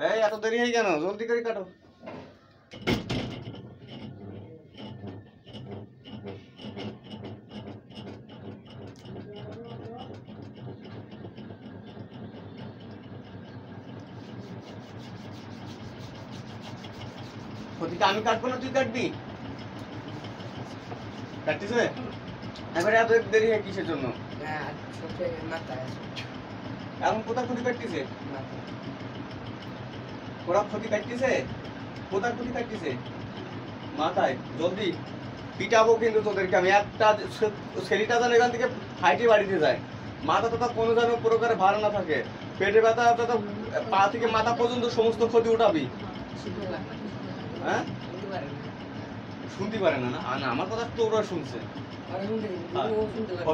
এই এত দেরি হয়ে কেন? জলদি করে কাটো। ক্ষতিটা আমি কাটবো না, তুই কাটবি? কাটছিস? এবারে এত দেরি হয় কিসের জন্য? এখন কোথায় ক্ষতি কাটতেছে? ওরা ক্ষতি কাটতেছে? কোথায় ক্ষতি কাটতেছে? মাথায়। জলদি পিটাবো কিন্তু তোদেরকে আমি। একটা ছেলেটা যেন এখান থেকে ফাইটে বাড়িতে যায়, মাথা টাথা কোনো যেন প্রকারে ভার না থাকে, পেটে ব্যথা তো পা থেকে মাথা পর্যন্ত সমস্ত ক্ষতি উঠাবি। হ্যাঁ, শুনতে পারে না? না আমার কথা তো ওরা শুনছে,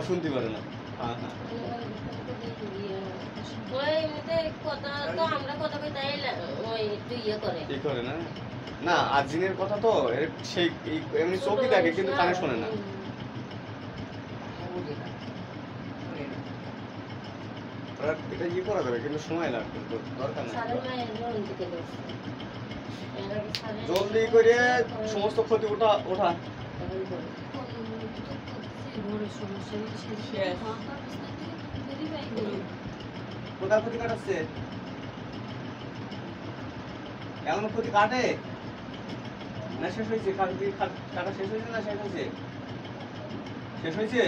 শুনতে পারে না। হ্যাঁ হ্যাঁ, না আজিনের কথা তো সেই এমনি চোখই দেখে কিন্তু কানে শোনে না। এটা ইয়ে করা যাবে কিন্তু সময় লাগবে, দরকার নাই। জলদি করে সমস্ত ক্ষতি ওঠা। কোথায় ক্ষতি কাটাচ্ছে? এমন ক্ষতি কাটে না? শেষ হয়েছে? কাটা শেষ হয়েছে না শেষ হয়েছে? শেষ হয়েছে?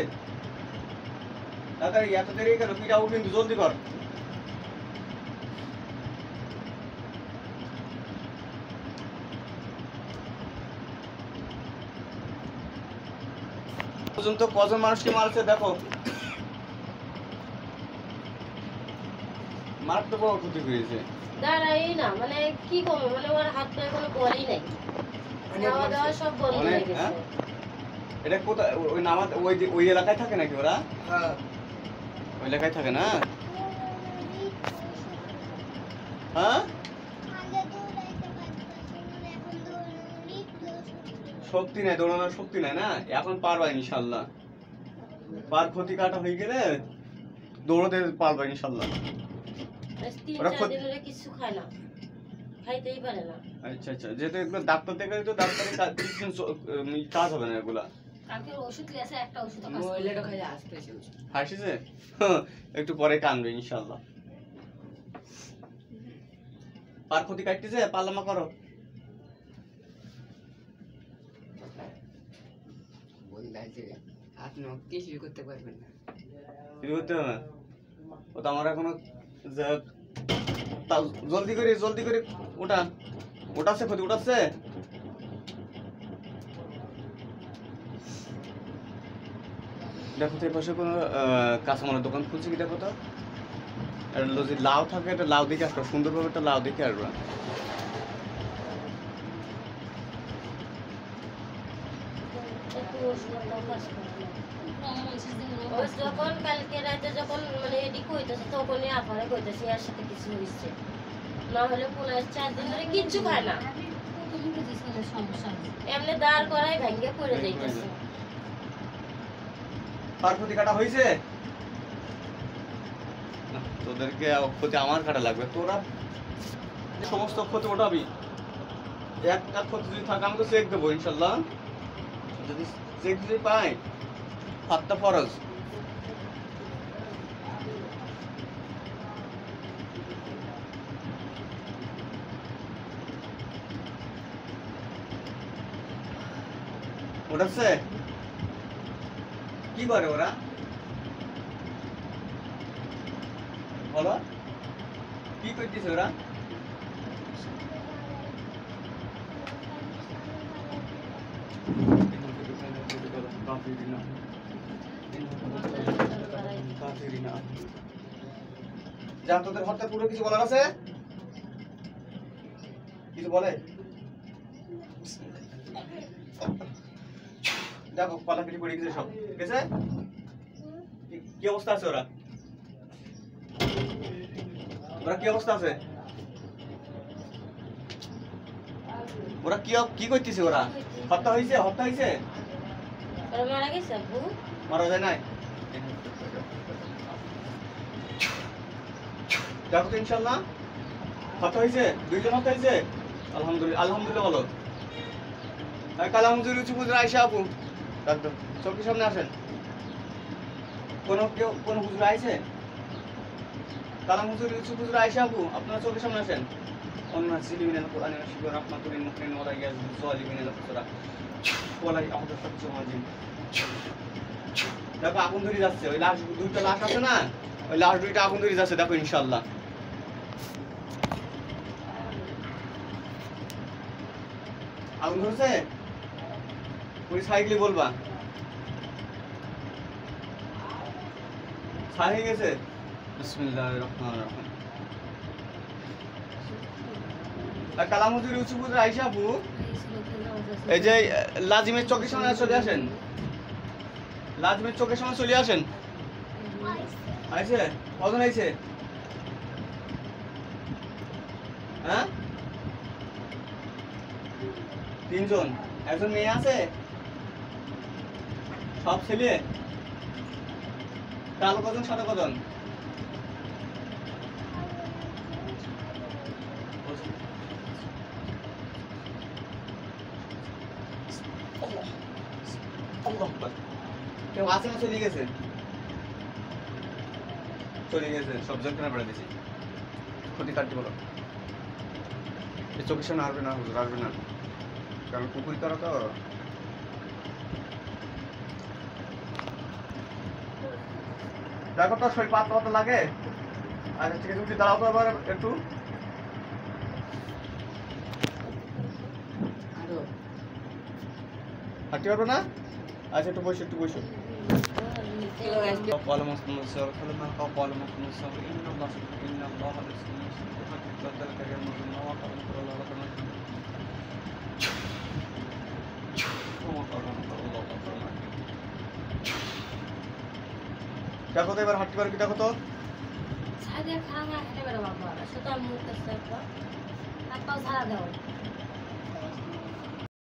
তাড়াতাড়ি, এত দেরি কেন? পিটাবো কিন্তু, জলদি কর। পর্যন্ত কজন মানুষকে মারছে দেখো, মার তো বড় ক্ষতি করেছে। দাঁড়াই না, মানে কি করবো, মানে ওর হাত পায়ে কোনো বলই নাই, খাওয়া দাওয়া সব বন্ধ হয়ে গেছে। এটা কোথায়? ওই নামাজ ওই এলাকায় থাকে নাকি ওরা? হ্যাঁ, ওই এলাকায় থাকে না? হ্যাঁ, শক্তি নাই, দৌড়ানোর শক্তি নাই না? এখন পারবা ইনশাল্লাহ। পার ক্ষতি কাটা হয়ে গেলে দৌড়াতে পারবা ইনশাল্লাহ। কিছু খায় না, খাইতেই পারে না। আচ্ছা আচ্ছা, যেহেতু এগুলো ডাক্তার দেখে তো ডাক্তারি কাজ হবে না এগুলা। হাসিছে? একটু পরে কানবে ইনশাল্লাহ। পার ক্ষতি কাটতেছে, পাল্লামা করো। আপনি কিছুই করতে পারবেন না। কিছু করতে হবে না? ও তো আমার এখনো জলদি করে ওঠাচ্ছে ক্ষতি, উঠাচ্ছে। দেখো তো এপাশে কোনো কাঁচামালের দোকান খুলছে কি? দেখো তো, যদি লাউ থাকে একটা লাউ দেখে আসবা, সুন্দরভাবে একটা লাউ দেখে আসবা। যখন কালকে রাতে যখন মানে এদিক হইতেছে তখনই আপারে কইতেছে এর সাথে কিছু হইছে, না হলে পুলিশ 4 দিন ধরে কিচ্ছু খায় না, এমনি দাঁড় করাই ভেঙে পড়ে যাইতেছে। পার ক্ষতি কাটা হয়েছে? তোদেরকে ক্ষতি আমার কাটা লাগবে, তোরা সমস্ত ক্ষতি ওঠাবি। একটা ক্ষতি যদি থাকে আমি তো চেক দেবো ইনশাল্লাহ। যদি চেক যদি পাই, হাতটা ফরজ। ওঠাচ্ছে? কি করে ওরা বলো, কি করতেছে ওরা? যা, তোদের হত্যা পুরো কিছু বলার আছে? কিছু বলে? দেখো পালাপিলি পড়ে গেছে সব, ঠিক আছে? কি অবস্থা আছে ওরা? কি অবস্থা আছে? ওরা কি করতেছে? ওরা হত্যা হয়েছে? মারা গেছে? আব্বু মারা যায় নাই? দেখো তো ইনশাল্লাহ কত হয়েছে? 2 জন হতে হয়েছে? আলহামদুলিল্লাহ, আলহামদুলিল্লাহ বলো। কালাম হুজুর উঁচু হুজুর আইসা আপু একদম চোখের সামনে আসেন। কোন হুজুর আইছে? কালাম হুজুর উঁচু হুজুর আইসা আপু আপনারা চোখের সামনে আসেন। অন্যান্য সিলিমিনাল কোরআনের শিবর রাহমাতুল মুকমিন ওয়া ইয়াজ সালিমিনাল ফুসরা ওয়ালা আমাদের সবচেয়ে মাজিন। দেখো আগুন ধরে যাচ্ছে, ওই লাশ 2টা লাশ আছে না, ওই লাশ 2টা আগুন ধরে যাচ্ছে, দেখো ইনশাআল্লাহ। আগুন ধরেছে? ওই সাইকেলে বলবা ছাই হয়ে গেছে। বিসমিল্লাহির রহমানির রহিম। আর কালাম হুজুর ইউসুফ হুজুর আইসা আপু এই যে লাজিমের চোখের সামনে চলে আসেন, লাজিমের চোখের সামনে চলে আসেন। আইছে? কজন আইছে? হ্যাঁ 3 জন। একজন মেয়ে আছে? সব ছেলে? কালো কজন সাদা কজন? কেউ আছে না চলে গেছে? চলে গেছে, সব জন কেনা পড়ে দিয়েছি। ক্ষতি কাটতে বলো, এই চোখের সামনে আসবে না হুজুর, আসবে না, কারণ কুকুরি করা তো। দেখো তো শরীর পাতলা পাতলা লাগে। আচ্ছা ঠিক আছে, উঠে দাঁড়াও তো এবার একটু। আরো হাঁটতে পারবে না? আচ্ছা একটু বসো, একটু বসো। قال مسلم السر فلما قال مسلم السر إن الله إن الله بدل كلام الله وقال الله لكم দেখো তো এবার হাঁটতে পারো কি? দেখো তো সাদা খাওয়া হেঁটে বেড়ো বাবা, সেটা মুখ কাছে হাত পাও ঝাড়া দাও।